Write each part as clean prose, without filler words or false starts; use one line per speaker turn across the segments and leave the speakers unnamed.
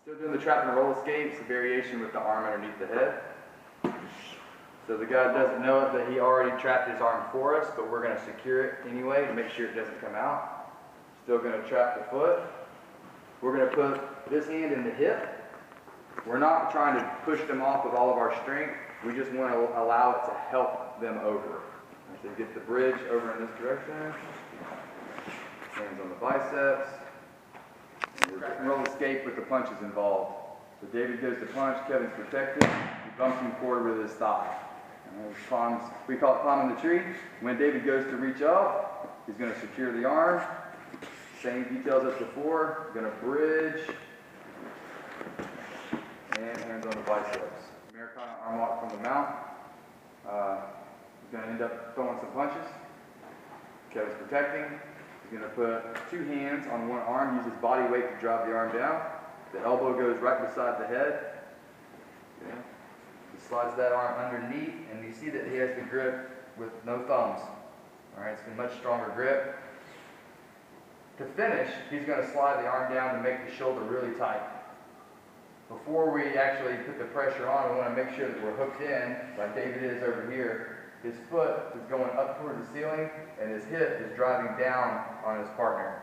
Still doing the trap and roll escape. It's a variation with the arm underneath the head. So the guy doesn't know it, but he already trapped his arm for us, but we're going to secure it anyway to make sure it doesn't come out. Still going to trap the foot. We're going to put this hand in the hip. We're not trying to push them off with all of our strength. We just want to allow it to help them over. So you get the bridge over in this direction. Hands on the biceps. Trap and roll escape with the punches involved. So David goes to punch, Kevin's protecting. He bumps him forward with his thigh. We call it climbing the tree. When David goes to reach up, he's going to secure the arm. Same details as before. Going to bridge. And hands on the biceps. Americana arm lock from the mount. He's going to end up throwing some punches. Kevin's protecting. He's going to put two hands on one arm, use his body weight to drive the arm down. The elbow goes right beside the head. Okay. He slides that arm underneath, and you see that he has the grip with no thumbs. All right, it's a much stronger grip. To finish, he's going to slide the arm down to make the shoulder really tight. Before we actually put the pressure on, we want to make sure that we're hooked in, like David is over here. His foot is going up towards the ceiling, and his hip is driving down on his partner.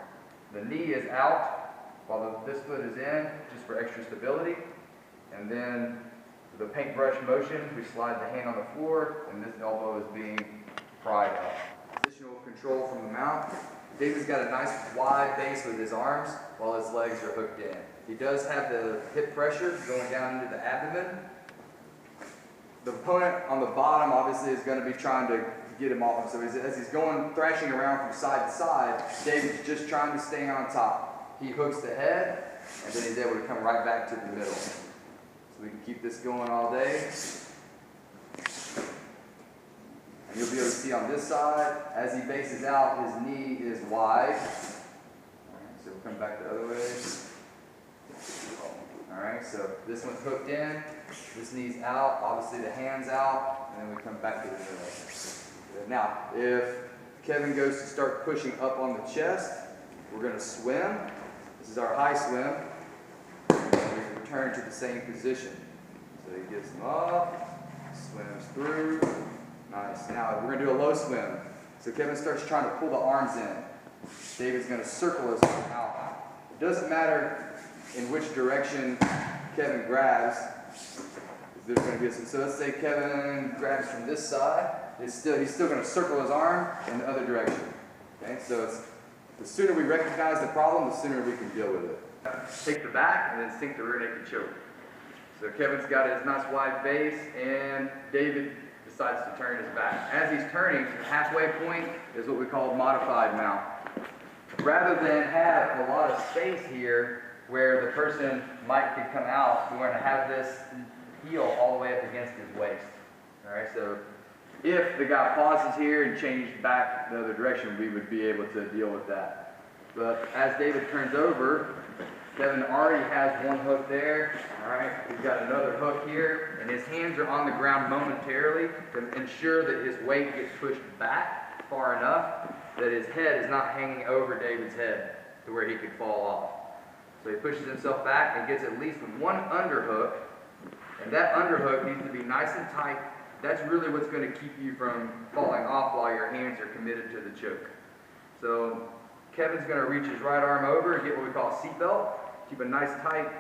The knee is out, while this foot is in, just for extra stability. And then, with the paintbrush motion, we slide the hand on the floor, and this elbow is being pried up. Positional control from the mount. David's got a nice wide base with his arms, while his legs are hooked in. He does have the hip pressure going down into the abdomen. The opponent on the bottom obviously is going to be trying to get him off him. So as he's going thrashing around from side to side, David's just trying to stay on top. He hooks the head, and then he's able to come right back to the middle. So we can keep this going all day. And you'll be able to see on this side, as he bases out, his knee is wide. All right, so we'll come back the other way. Alright, so this one's hooked in, this knee's out, obviously the hand's out, and then we come back to the middle. Now, if Kevin goes to start pushing up on the chest, we're going to swim. This is our high swim. And we return to the same position. So he gets them up, swims through. Nice. Now, we're going to do a low swim. So Kevin starts trying to pull the arms in. David's going to circle his arm out. It doesn't matter in which direction Kevin grabs. There's going to be so let's say Kevin grabs from this side. He's still going to circle his arm in the other direction. Okay, so the sooner we recognize the problem, the sooner we can deal with it. Take the back and then sink the rear naked choke. So Kevin's got his nice wide base, and David decides to turn his back. As he's turning, the halfway point is what we call modified mount. Rather than have a lot of space here, where the person could come out, we want to have this heel all the way up against his waist. Alright, so if the guy pauses here and changes back the other direction, we would be able to deal with that. But as David turns over, Kevin already has one hook there. Alright, he's got another hook here, and his hands are on the ground momentarily to ensure that his weight gets pushed back far enough that his head is not hanging over David's head to where he could fall off. So he pushes himself back and gets at least one underhook, and that underhook needs to be nice and tight. That's really what's going to keep you from falling off while your hands are committed to the choke. So Kevin's going to reach his right arm over and get what we call a seatbelt. Keep a nice tight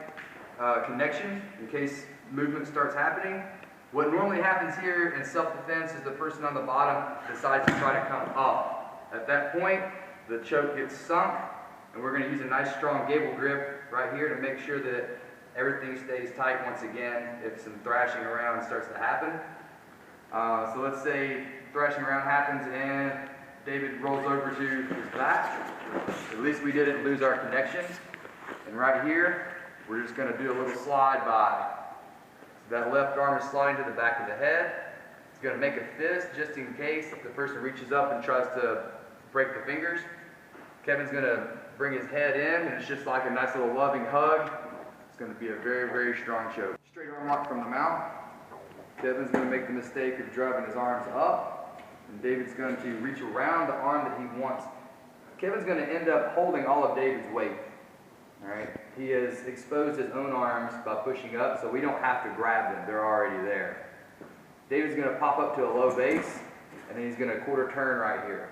connection in case movement starts happening. What normally happens here in self-defense is the person on the bottom decides to try to come up. At that point, the choke gets sunk, and we're going to use a nice strong gable grip right here to make sure that everything stays tight once again if some thrashing around starts to happen. So let's say thrashing around happens and David rolls over to his back. At least we didn't lose our connection. And right here, we're just going to do a little slide by. So that left arm is sliding to the back of the head. It's going to make a fist just in case if the person reaches up and tries to break the fingers. Kevin's going to bring his head in, and it's just like a nice little loving hug. It's going to be a very, very strong choke. Straight arm lock from the mount. Kevin's going to make the mistake of driving his arms up, and David's going to reach around the arm that he wants. Kevin's going to end up holding all of David's weight. All right, he has exposed his own arms by pushing up, so we don't have to grab them, they're already there. David's going to pop up to a low base, and then he's going to quarter turn right here.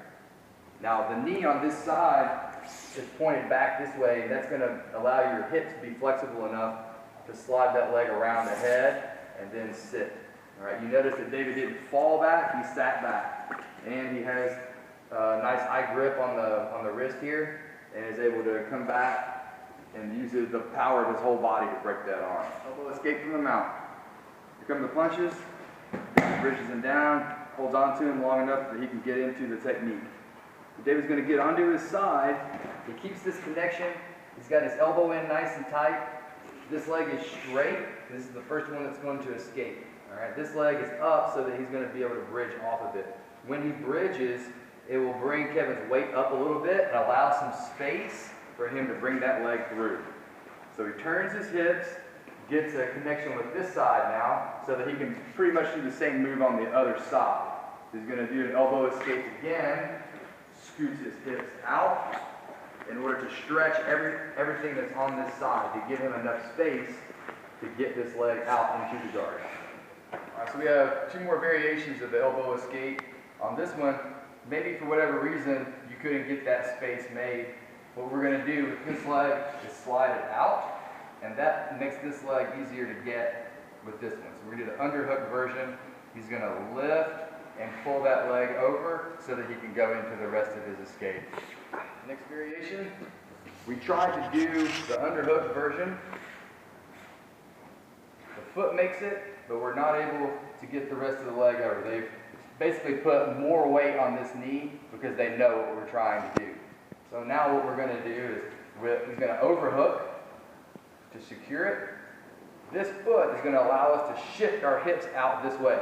Now the knee on this side is pointed back this way, and that's going to allow your hip to be flexible enough to slide that leg around the head and then sit. All right, you notice that David didn't fall back, he sat back. And he has a nice eye grip on the wrist here, and is able to come back and uses the power of his whole body to break that arm. Elbow escape from the mount. Here come the punches. Bridges him down, holds on to him long enough that he can get into the technique. David's going to get onto his side. He keeps this connection. He's got his elbow in nice and tight. This leg is straight. This is the first one that's going to escape. All right, this leg is up so that he's going to be able to bridge off of it. When he bridges, it will bring Kevin's weight up a little bit and allow some space for him to bring that leg through. So he turns his hips, gets a connection with this side now, so that he can pretty much do the same move on the other side. He's going to do an elbow escape again, scoots his hips out in order to stretch everything that's on this side to give him enough space to get this leg out into the guard. All right, so we have 2 more variations of the elbow escape. On this one, maybe for whatever reason, you couldn't get that space made. What we're going to do with this leg is slide it out, and that makes this leg easier to get with this one. So we're going to do the underhook version. He's going to lift and pull that leg over so that he can go into the rest of his escape. Next variation, we tried to do the underhook version. The foot makes it, but we're not able to get the rest of the leg over. They've basically put more weight on this knee because they know what we're trying to do. So now what we're going to do is he's going to overhook to secure it. This foot is going to allow us to shift our hips out this way.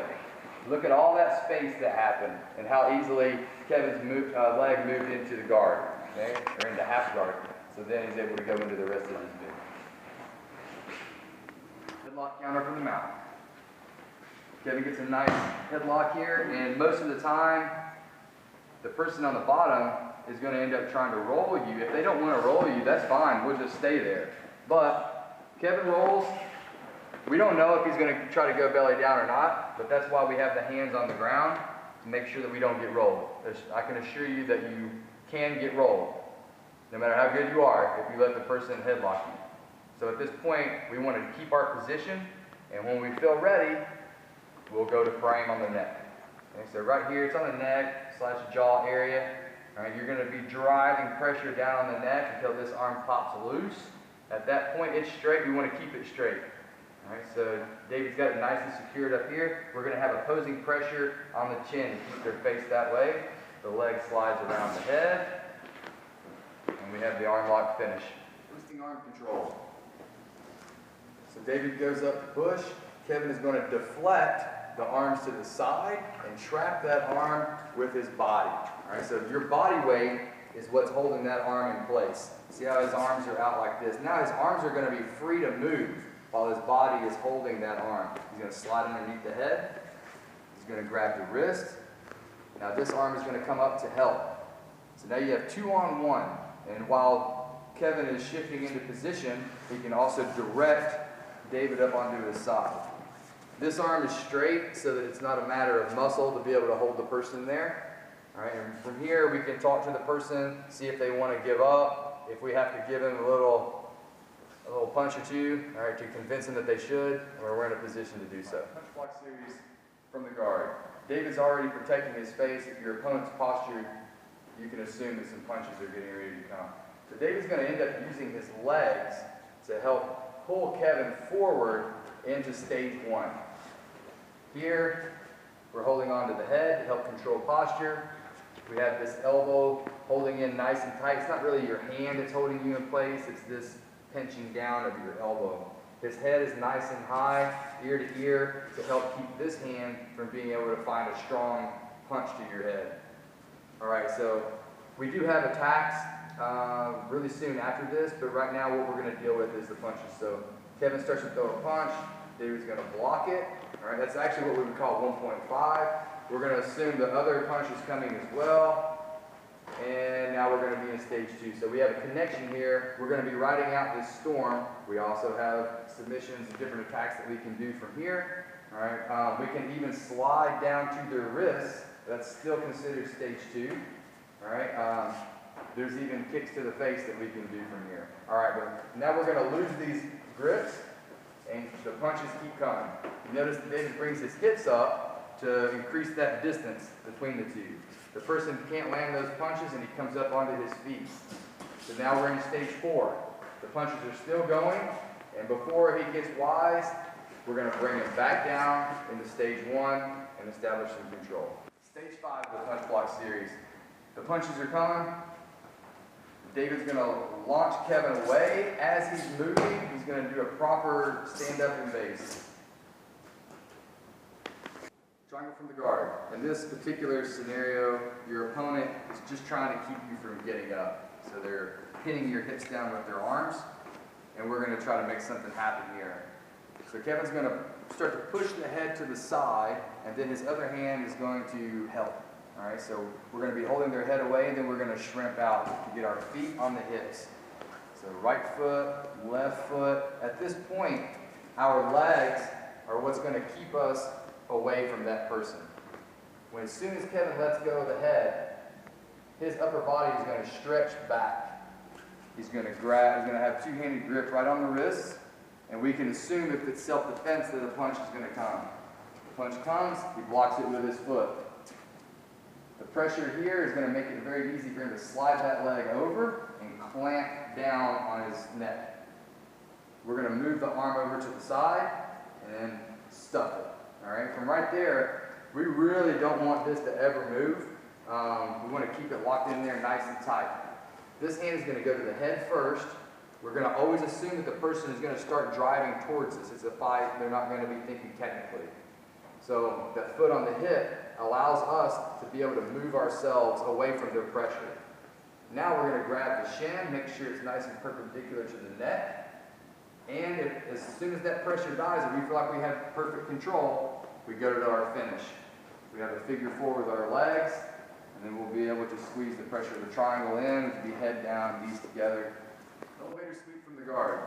Look at all that space that happened and how easily Kevin's leg moved into the guard, okay, or into half guard. So then he's able to go into the rest of his move. Headlock counter from the mount. Kevin gets a nice headlock here, and most of the time, the person on the bottom is going to end up trying to roll you. If they don't want to roll you, that's fine. We'll just stay there. But Kevin rolls. We don't know if he's going to try to go belly down or not, but that's why we have the hands on the ground to make sure that we don't get rolled. I can assure you that you can get rolled, no matter how good you are, if you let the person headlock you. So at this point, we want to keep our position, and when we feel ready, we'll go to frame on the neck. Okay, so right here, it's on the neck / jaw area. All right, you're going to be driving pressure down on the neck until this arm pops loose. At that point, it's straight. We want to keep it straight. All right, so David's got it nice and secured up here. We're going to have opposing pressure on the chin to keep their face that way. The leg slides around the head, and we have the arm lock finish. Twisting arm control. So David goes up to push. Kevin is going to deflect the arms to the side and trap that arm with his body. All right, so your body weight is what's holding that arm in place. See how his arms are out like this? Now his arms are going to be free to move while his body is holding that arm. He's going to slide underneath the head. He's going to grab the wrist. Now this arm is going to come up to help. So now you have 2-on-1. And while Kevin is shifting into position, he can also direct David up onto his side. This arm is straight so that it's not a matter of muscle to be able to hold the person there. All right, and from here we can talk to the person, see if they want to give up, if we have to give them a little punch or two, all right, to convince them that they should, or we're in a position to do so. Punch block series from the guard. David's already protecting his face. If your opponent's postured, you can assume that some punches are getting ready to come. So David's going to end up using his legs to help pull Kevin forward into stage 1. Here, we're holding on to the head to help control posture. We have this elbow holding in nice and tight. It's not really your hand that's holding you in place. It's this pinching down of your elbow. His head is nice and high, ear to ear, to help keep this hand from being able to find a strong punch to your head. All right, so we do have attacks really soon after this, but right now what we're going to deal with is the punches. So Kevin starts to throw a punch. David's going to block it. All right, that's actually what we would call 1.5. We're going to assume the other punch is coming as well. And now we're going to be in stage 2. So we have a connection here. We're going to be riding out this storm. We also have submissions and different attacks that we can do from here. All right. We can even slide down to their wrists. That's still considered stage 2. All right. There's even kicks to the face that we can do from here. All right, but now we're going to lose these grips, and the punches keep coming. You notice that David brings his hips up to increase that distance between the two. The person can't land those punches, and he comes up onto his feet. So now we're in stage 4. The punches are still going, and before he gets wise, we're going to bring him back down into stage 1 and establish some control. Stage 5 of the punch block series. The punches are coming. David's going to launch Kevin away. As he's moving, he's going to do a proper stand-up and base. Triangle from the guard. In this particular scenario, your opponent is just trying to keep you from getting up. So they're pinning your hips down with their arms, and we're going to try to make something happen here. So Kevin's going to start to push the head to the side, and then his other hand is going to help. All right, so we're going to be holding their head away, and then we're going to shrimp out to get our feet on the hips. So right foot, left foot. At this point, our legs are what's going to keep us away from that person. As soon as Kevin lets go of the head, his upper body is going to stretch back. He's going to grab, he's going to have two-handed grip right on the wrists, and we can assume if it's self-defense that a punch is going to come. The punch comes, he blocks it with his foot. The pressure here is going to make it very easy for him to slide that leg over and clamp down on his neck. We're going to move the arm over to the side and then stuff it. All right, from right there, we really don't want this to ever move. We want to keep it locked in there nice and tight. This hand is going to go to the head first. We're going to always assume that the person is going to start driving towards us. It's a fight. They're not going to be thinking technically. So that foot on the hip allows us to be able to move ourselves away from their pressure. Now we're going to grab the shin, make sure it's nice and perpendicular to the neck. And as soon as that pressure dies and we feel like we have perfect control, we go to our finish. We have a figure 4 with our legs, and then we'll be able to squeeze the pressure of the triangle in, be head down, knees together. Elevator sweep from the guard.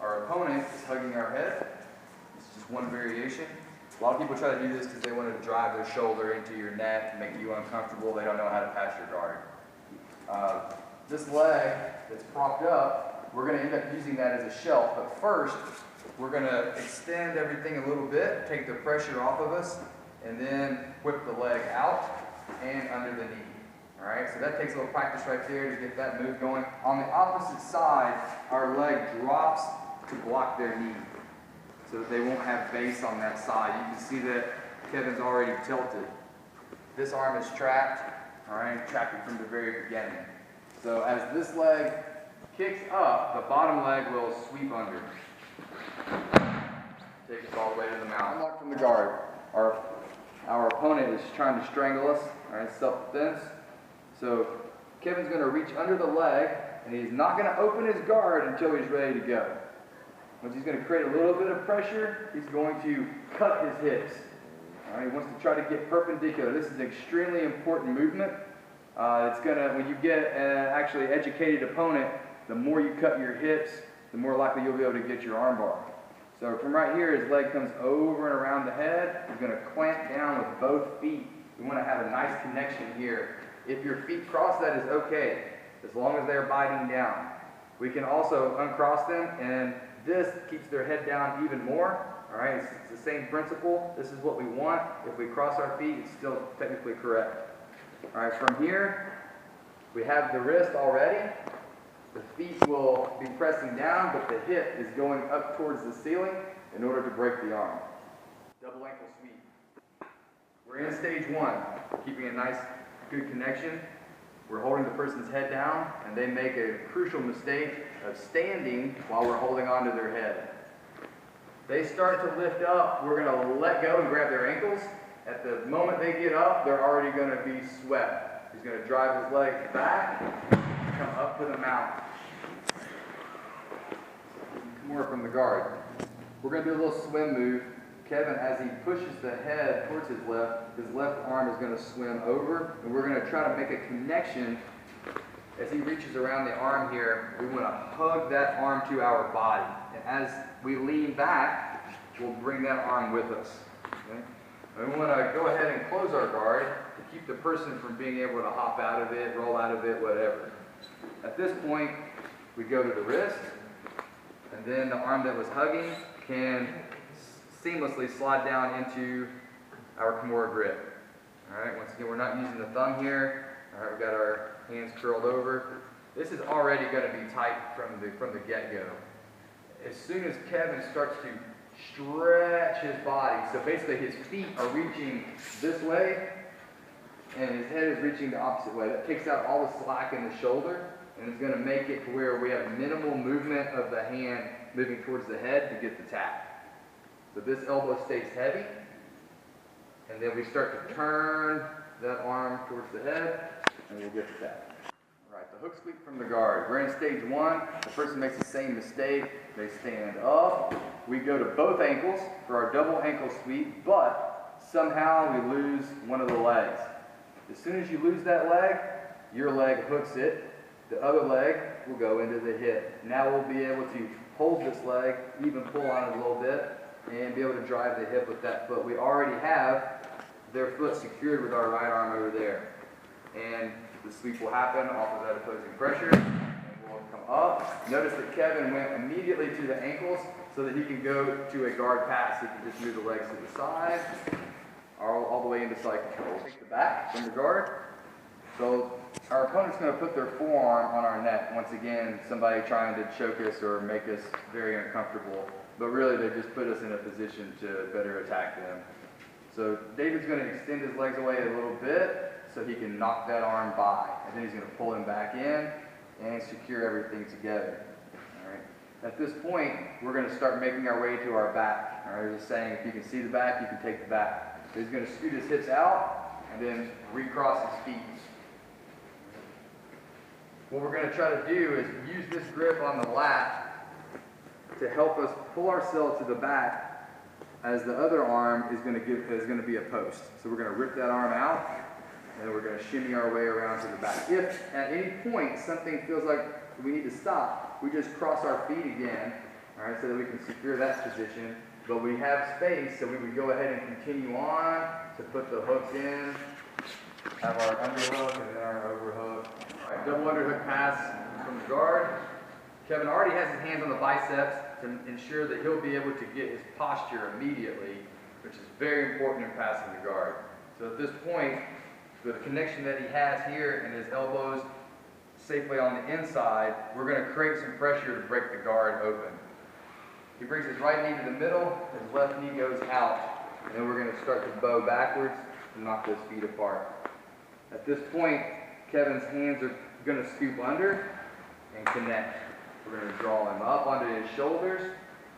Our opponent is hugging our head. This is just one variation. A lot of people try to do this because they want to drive their shoulder into your neck and make you uncomfortable. They don't know how to pass your guard. This leg that's propped up, we're going to end up using that as a shelf. But first, we're going to extend everything a little bit, take the pressure off of us, and then whip the leg out and under the knee. All right, so that takes a little practice right there to get that move going. On the opposite side, our leg drops to block their knee, so that they won't have base on that side. You can see that Kevin's already tilted. This arm is trapped, all right, trapped it from the very beginning. So as this leg kicks up, the bottom leg will sweep under. Take us all the way to the mount. Unlock from the guard. Our opponent is trying to strangle us, all right, self-defense. So Kevin's going to reach under the leg, and he's not going to open his guard until he's ready to go. Once he's going to create a little bit of pressure, he's going to cut his hips. All right, he wants to try to get perpendicular. This is an extremely important movement. It's going to, when you get an actually educated opponent, the more you cut your hips, the more likely you'll be able to get your armbar. So from right here, his leg comes over and around the head. He's going to clamp down with both feet. We want to have a nice connection here. If your feet cross, that is okay, as long as they're biting down. We can also uncross them, and this keeps their head down even more. All right, it's the same principle. This is what we want. If we cross our feet, it's still technically correct. All right, from here, we have the wrist already. The feet will be pressing down, but the hip is going up towards the ceiling in order to break the arm. Double ankle sweep. We're in stage 1, keeping a nice, good connection. We're holding the person's head down, and they make a crucial mistake of standing while we're holding onto their head. They start to lift up, we're going to let go and grab their ankles. At the moment they get up, they're already going to be swept. He's going to drive his legs back, come up to the mount. More from the guard. We're going to do a little swim move. Kevin, as he pushes the head towards his left arm is going to swim over, and we're going to try to make a connection As he reaches around the arm here, we want to hug that arm to our body. And as we lean back, we'll bring that arm with us. Okay? And we want to go ahead and close our guard to keep the person from being able to hop out of it, roll out of it, whatever. At this point, we go to the wrist, and then the arm that was hugging can seamlessly slide down into our Kimura grip. All right, once again, we're not using the thumb here. All right, we've got our hands curled over. This is already going to be tight from the get-go. As soon as Kevin starts to stretch his body, so basically his feet are reaching this way, and his head is reaching the opposite way. That takes out all the slack in the shoulder, and it's going to make it to where we have minimal movement of the hand moving towards the head to get the tap. So this elbow stays heavy, and then we start to turn that arm towards the head, and we'll get the tap. All right, the hook sweep from the guard. We're in stage one. The person makes the same mistake. They stand up. We go to both ankles for our double ankle sweep, but somehow we lose one of the legs. As soon as you lose that leg, your leg hooks it. The other leg will go into the hip. Now we'll be able to hold this leg, even pull on it a little bit, and be able to drive the hip with that foot. We already have their foot secured with our right arm over there. And the sweep will happen off of that opposing pressure, and we'll come up. Notice that Kevin went immediately to the ankles so that he can go to a guard pass. He can just move the legs to the side, all the way into side control. Take the back from the guard. So our opponent's going to put their forearm on our neck. Once again, somebody trying to choke us or make us very uncomfortable. But really, they just put us in a position to better attack them. So David's going to extend his legs away a little bit so he can knock that arm by. And then he's going to pull him back in and secure everything together. All right. At this point, we're going to start making our way to our back. All right, just saying, if you can see the back, you can take the back. So he's going to scoot his hips out and then recross his feet. What we're going to try to do is use this grip on the lat to help us pull ourselves to the back, as the other arm is going to be a post. So we're going to rip that arm out, and then we're going to shimmy our way around to the back. If at any point something feels like we need to stop, we just cross our feet again, all right, so that we can secure that position. But we have space, so we would go ahead and continue on to put the hooks in, have our underhook and then our overhook. All right, double underhook pass from the guard. Kevin already has his hands on the biceps to ensure that he'll be able to get his posture immediately, which is very important in passing the guard. So at this point, with the connection that he has here and his elbows safely on the inside, we're going to create some pressure to break the guard open. He brings his right knee to the middle, his left knee goes out, and then we're going to start to bow backwards and knock those feet apart. At this point, Kevin's hands are going to scoop under and connect. We're going to draw him up onto his shoulders,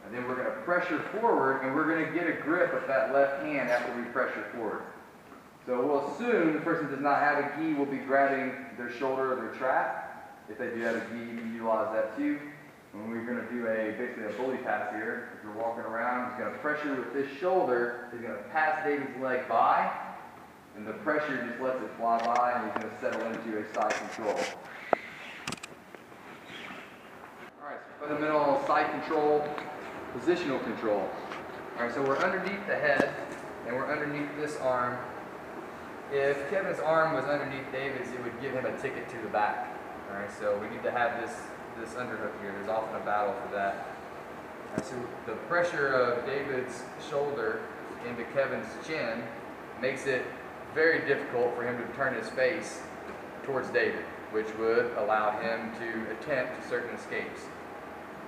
and then we're going to pressure forward, and we're going to get a grip of that left hand after we pressure forward. So we'll assume the person does not have a gi, we'll be grabbing their shoulder or their trap. If they do have a gi, you can utilize that too. And we're going to do basically a bully pass here. If you're walking around, he's going to pressure with this shoulder. He's going to pass David's leg by, and the pressure just lets it fly by, and he's going to settle into a side control. All right, so fundamental side control, positional control. All right, so we're underneath the head, and we're underneath this arm. If Kevin's arm was underneath David's, it would give him a ticket to the back. All right, so we need to have this underhook here. There's often a battle for that. And so the pressure of David's shoulder into Kevin's chin makes it very difficult for him to turn his face towards David, which would allow him to attempt certain escapes.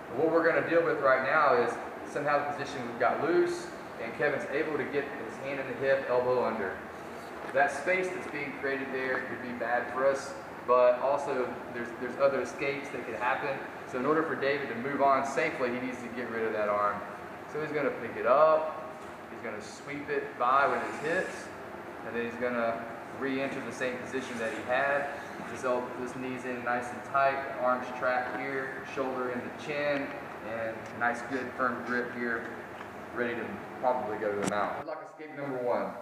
But what we're going to deal with right now is somehow the position got loose and Kevin's able to get his hand in the hip, elbow under. That space that's being created there could be bad for us, but also there's other escapes that could happen. So in order for David to move on safely, he needs to get rid of that arm. So he's going to pick it up, he's going to sweep it by with his hips, and then he's going to re-enter the same position that he had. This knee's in nice and tight, arms trapped here, shoulder in the chin, and nice good firm grip here, ready to probably go to the mount. Headlock escape number one.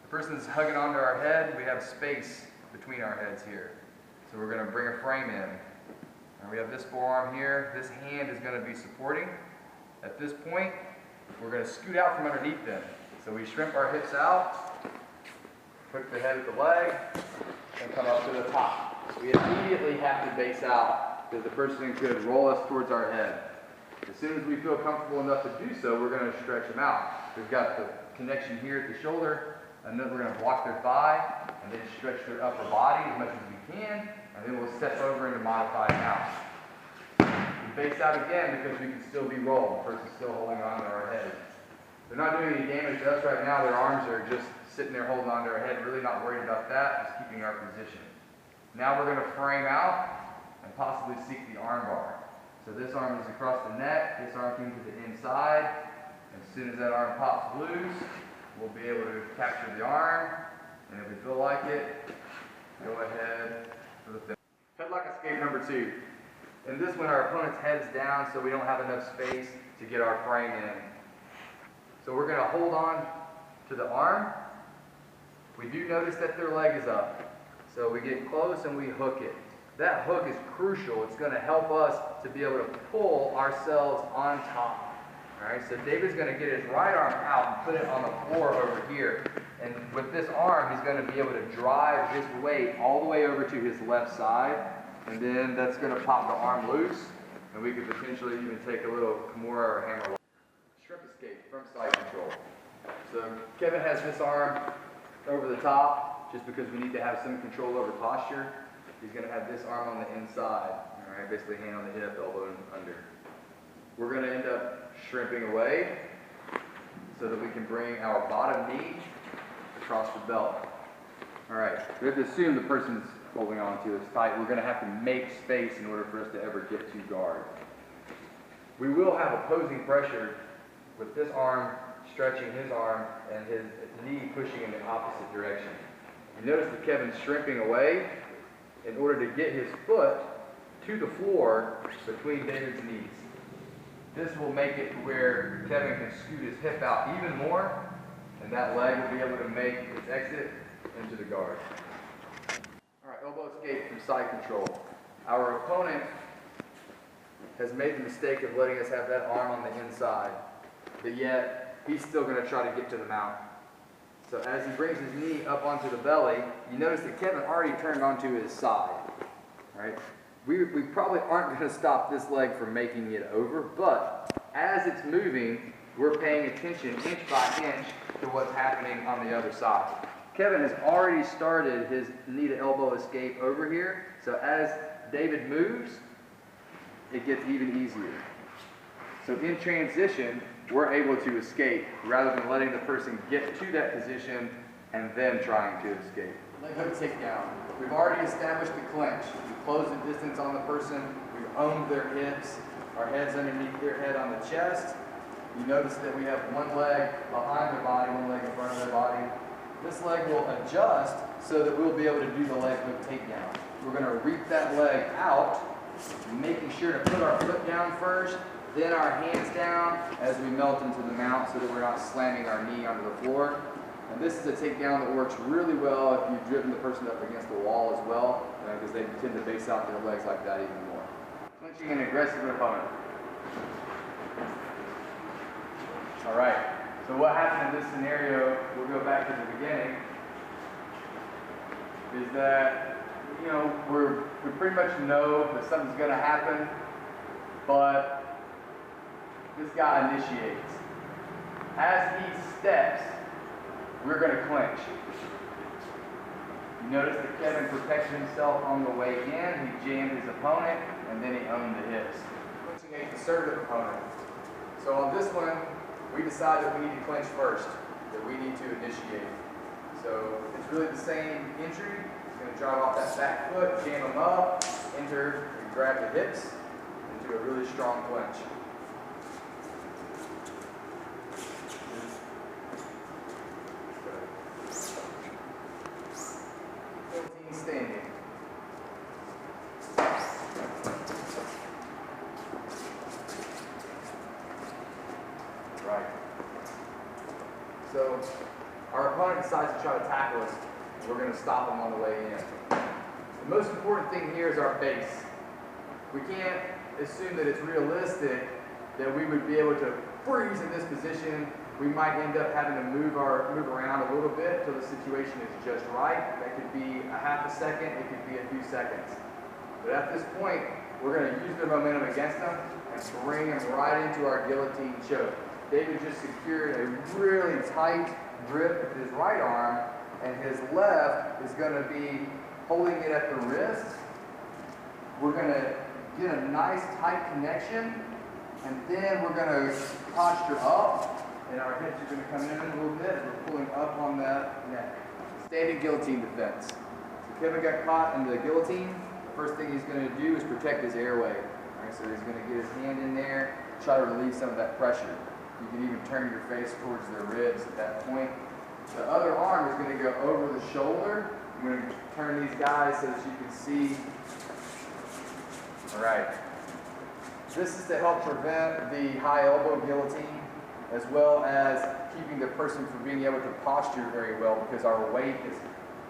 The person's hugging onto our head, we have space between our heads here. So we're going to bring a frame in. And we have this forearm here. This hand is going to be supporting. At this point, we're going to scoot out from underneath them. So we shrimp our hips out, hook the head of the leg, and come up to the top. We immediately have to base out because the person could roll us towards our head. As soon as we feel comfortable enough to do so, we're going to stretch them out. We've got the connection here at the shoulder, and then we're going to block their thigh, and then stretch their upper body as much as we can, and then we'll step over into modified mount. We base out again because we can still be rolled. The person's still holding on to our head. They're not doing any damage to us right now. Their arms are just sitting there holding on to our head, really not worried about that, just keeping our position. Now we're going to frame out and possibly seek the arm bar. So this arm is across the neck, this arm came to the inside. As soon as that arm pops loose, we'll be able to capture the arm, and if we feel like it, go ahead for the finish. Headlock escape number 2. In this one, our opponent's head is down, so we don't have enough space to get our frame in. So we're going to hold on to the arm. We do notice that their leg is up. So we get close and we hook it. That hook is crucial. It's going to help us to be able to pull ourselves on top. All right, so David's going to get his right arm out and put it on the floor over here. And with this arm, he's going to be able to drive his weight all the way over to his left side. And then that's going to pop the arm loose. And we could potentially even take a little Kimura or hammer lock. Shrimp escape from side control. So Kevin has this arm over the top just because we need to have some control over posture. He's going to have this arm on the inside, all right, basically hand on the hip, elbow under. We're going to end up shrimping away so that we can bring our bottom knee across the belt. All right, we have to assume the person's holding on to us tight. We're going to have to make space in order for us to ever get to guard. We will have opposing pressure with this arm stretching his arm and his knee pushing in the opposite direction. You notice that Kevin's shrimping away in order to get his foot to the floor between David's knees. This will make it to where Kevin can scoot his hip out even more, and that leg will be able to make its exit into the guard. All right, elbow escape from side control. Our opponent has made the mistake of letting us have that arm on the inside, but yet he's still going to try to get to the mount. So as he brings his knee up onto the belly, you notice that Kevin already turned onto his side. Right? We probably aren't going to stop this leg from making it over, but as it's moving, we're paying attention inch by inch to what's happening on the other side. Kevin has already started his knee to elbow escape over here, so as David moves, it gets even easier. So in transition, we're able to escape rather than letting the person get to that position and then trying to escape. Leg hook takedown. We've already established the clinch. We've closed the distance on the person. We've owned their hips. Our head's underneath their head on the chest. You notice that we have one leg behind their body, one leg in front of their body. This leg will adjust so that we'll be able to do the leg hook takedown. We're going to reap that leg out, making sure to put our foot down first, then our hands down as we melt into the mount so that we're not slamming our knee onto the floor. And this is a takedown that works really well if you've driven the person up against the wall as well, because they tend to base out their legs like that even more. Clinching an aggressive opponent. All right, so what happened in this scenario, we'll go back to the beginning, is that, you know, we pretty much know that something's going to happen, but this guy initiates. As he steps, we're going to clinch. You notice that Kevin protected himself on the way in. He jammed his opponent, and then he owned the hips. Clinching a conservative opponent. So on this one, we decide that we need to clinch first, that we need to initiate. So it's really the same entry. He's going to drive off that back foot, jam him up, enter, and grab the hips into a really strong clinch. Standing. Right. So our opponent decides to try to tackle us. We're going to stop him on the way in. The most important thing here is our base. We can't assume that it's realistic that we would be able to freeze in this position. We might end up having to move around a little bit until the situation is just right. That could be a half a second, it could be a few seconds. But at this point, we're going to use the momentum against them and bring them right into our guillotine choke. David just secured a really tight grip with his right arm, and his left is going to be holding it at the wrist. We're going to get a nice tight connection, and then we're going to posture up, and our hips are going to come in a little bit. We're pulling up on that neck. Standing guillotine defense. So Kevin got caught in the guillotine. The first thing he's going to do is protect his airway. All right, so he's going to get his hand in there, try to relieve some of that pressure. You can even turn your face towards the ribs at that point. The other arm is going to go over the shoulder. I'm going to turn these guys so that you can see. All right. This is to help prevent the high elbow guillotine, as well as keeping the person from being able to posture very well because our weight is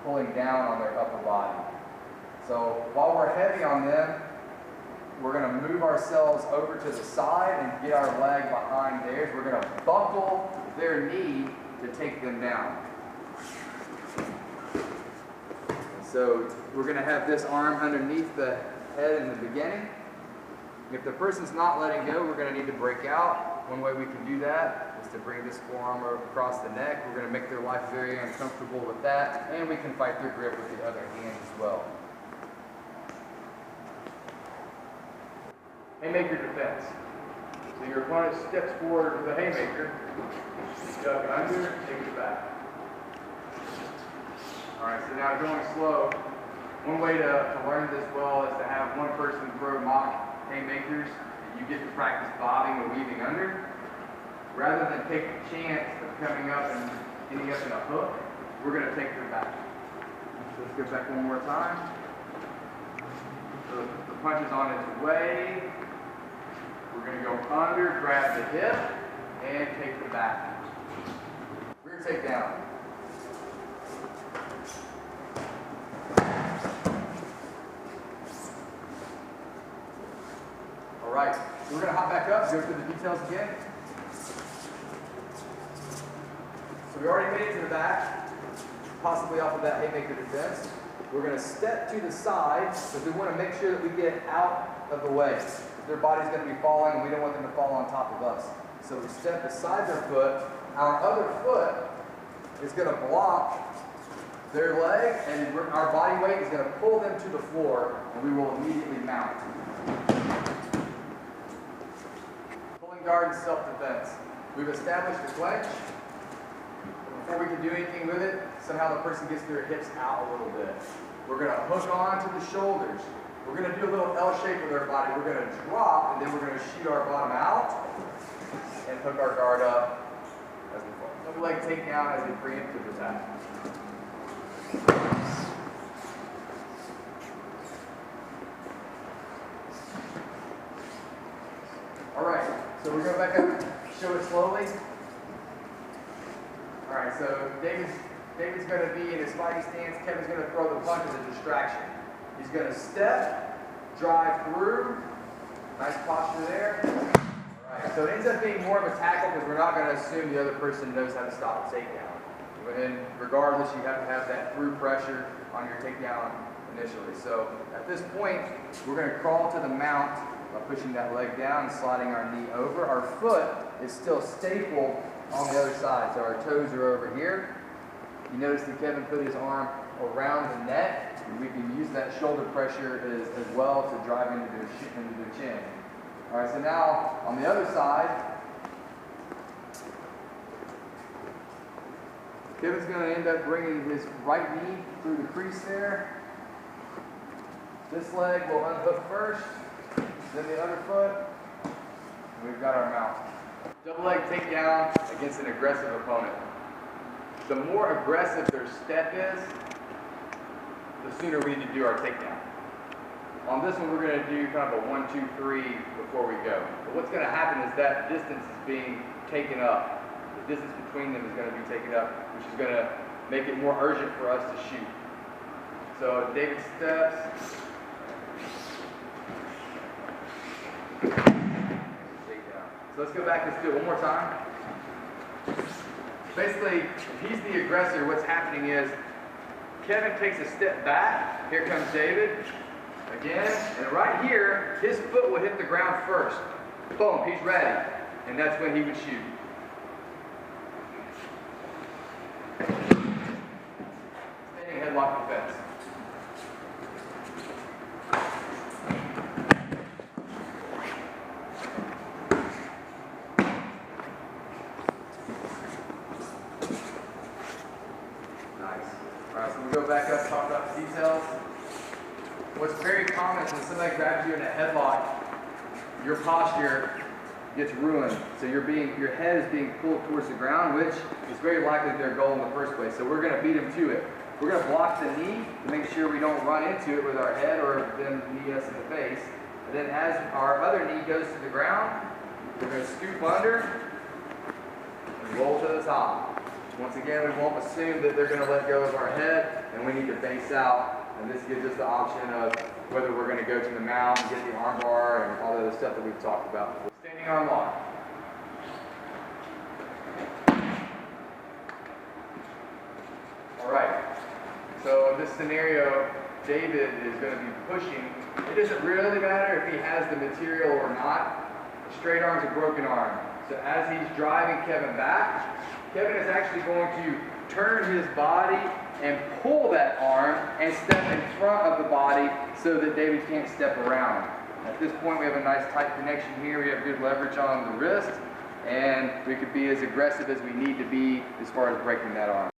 pulling down on their upper body. So while we're heavy on them, we're going to move ourselves over to the side and get our leg behind theirs. We're going to buckle their knee to take them down. So we're going to have this arm underneath the head in the beginning. If the person's not letting go, we're going to need to break out. One way we can do that is to bring this forearm across the neck. We're going to make their life very uncomfortable with that, and we can fight their grip with the other hand as well. Haymaker defense. So your opponent steps forward with a haymaker, duck it under, take it back. Alright, so now going slow. One way to learn this well is to have one person throw mock haymakers that you get to practice bobbing or weaving under. Rather than take the chance of coming up and ending up in a hook, we're going to take them back. So let's go back one more time. So the punch is on its way. We're going to go under, grab the hip, and take the back. Rear takedown. All right, so we're going to hop back up, go through the details again. So we already made it to the back, possibly off of that haymaker defense. We're going to step to the side because we want to make sure that we get out of the way. Their body's going to be falling and we don't want them to fall on top of us. So we step beside their foot. Our other foot is going to block their leg, and our body weight is going to pull them to the floor, and we will immediately mount. Pulling guard and self-defense. We've established a clench. Before we can do anything with it, somehow the person gets their hips out a little bit. We're going to hook on to the shoulders. We're going to do a little L shape with our body. We're going to drop, and then we're going to shoot our bottom out and hook our guard up as we fall. Double leg takedown as a preemptive attack. All right, so we're going to back up, show it slowly. All right, so David's going to be in his fighting stance. Kevin's going to throw the punch as a distraction. He's going to step, drive through. Nice posture there. All right, so it ends up being more of a tackle because we're not going to assume the other person knows how to stop a takedown. And regardless, you have to have that through pressure on your takedown initially. So at this point, we're going to crawl to the mount by pushing that leg down and sliding our knee over. Our foot is still stapled on the other side, so our toes are over here. You notice that Kevin put his arm around the neck, and we can use that shoulder pressure as well to drive into the chin. All right, so now on the other side, Kevin's going to end up bringing his right knee through the crease there. This leg will unhook first, then the other foot, and we've got our mount. Double leg takedown against an aggressive opponent. The more aggressive their step is, the sooner we need to do our takedown. On this one, we're going to do kind of a 1, 2, 3 before we go. But what's going to happen is that distance is being taken up. The distance between them is going to be taken up, which is going to make it more urgent for us to shoot. So David steps. Takedown. So let's go back, let's do it one more time. Basically, if he's the aggressor, what's happening is Kevin takes a step back. Here comes David. Again, and right here, his foot will hit the ground first. Boom, he's ready. And that's when he would shoot. Standing headlock defense. Nice. Alright, so we'll go back up, talk about the details. What's very common is when somebody grabs you in a headlock, your posture gets ruined. So your head is being pulled towards the ground, which is very likely their goal in the first place. So we're going to beat them to it. We're going to block the knee to make sure we don't run into it with our head or them knee us in the face. And then as our other knee goes to the ground, we're going to scoop under and roll to the top. Once again, we won't assume that they're going to let go of our head, and we need to face out. And this gives us the option of whether we're going to go to the mount and get the arm bar and all the other stuff that we've talked about before. Standing arm lock. All right. So in this scenario, David is going to be pushing. It doesn't really matter if he has the material or not. A straight arm is a broken arm. So as he's driving Kevin back, Kevin is actually going to turn his body and pull that arm and step in front of the body so that David can't step around. At this point, we have a nice tight connection here. We have good leverage on the wrist, and we could be as aggressive as we need to be as far as breaking that arm.